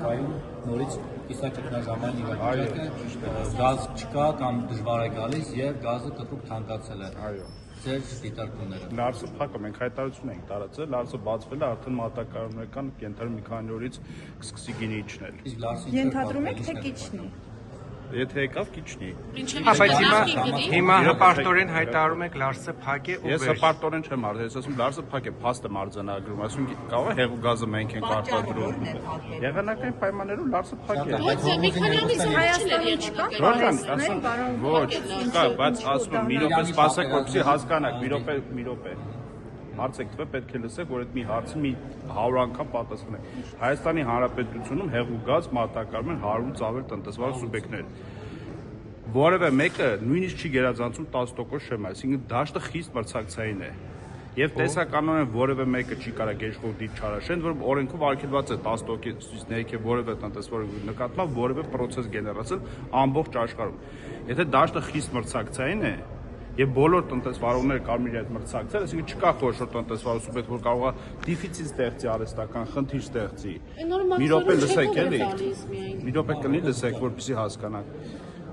Եվրոպայում նորից կիսա ճգնաժամային իրավիճակը, գազ չկա կամ դժվար է գալիս եւ գազը կտրուկ թանկացել է։ Այո։ Ձեր դիտարկումները։ Լարսը փակը մենք հայտարարություն ենք տարածել, Լարսը բացվել է արդեն մատակարարներ կան, կենտրոն մի քանի օրից կսկսի գինի իջնել։ Իսկ Լարսը Ենթադրում եք, թե կիչնի։ Եթե եկավ կիչնի։ Հիմա հպարտորեն հայտարարում եք Լարսը փակ է ու Ես հպարտորեն չեմ արդեն, ես ասում Լարսը փակ է, փաստ եմ արձանագրում, ասում կարող է հեղու գազը մենք ենք արտադրում։ Եղանակային պայմաններում Լարսը փակ է։ Ոչ, մի քանի ամիս Հայաստանի չկա։ Ռոժան, ասում ոչ, կա, բայց ասում եմ մի րոպե սպասեք, որպեսզի հասկանաք, մի րոպե։ Հարցեք տվե պետք է լսեք, որ այդ մի հարցին մի 100 անգամ պատասխանեք։ Հայաստանի Հանրապետությունում հեղու գազ մատակարարում են 100-ից ավել տնտեսվարող սուբյեկտներ։ Որևէ մեկը նույնիսկ չի գերազանցում 10% շեմ, այսինքն դաշտը խիստ մրցակցային է։ Եվ տեսականորեն որևէ մեկը չի կարող գերիշխող դիտ չարաշեն, որ օրենքով արգելված է 10%-ից ներքև որևէ տնտեսվարող նկատմամբ որևէ process գեներացել ամբողջ աշխարհում։ Եթե դաշտը խիստ մրցակցային է, եւ բոլոր տնտեսվարողները կարող են այդ մրցակցել, այսինքն չկա խոշոր տնտեսվարող սուբյեկտ, որ կարող է դեֆիցիտ ստեղծի արհեստական, խնդիր ստեղծի։ Մի րոպե լսեք էլի։ Մի րոպե կլինի լսեք, որպեսզի հասկանաք։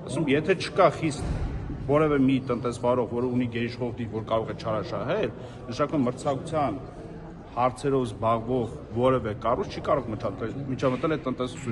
Ասում, եթե չկա խիստ որևէ մի տնտեսվարող, որը ունի գերիշխող դիպ, որ կարող է չարաշահել, նշանակում մրցակցության հարցերով զբաղվող որևէ կառույց չի կարող միջամտել այդ տնտեսություն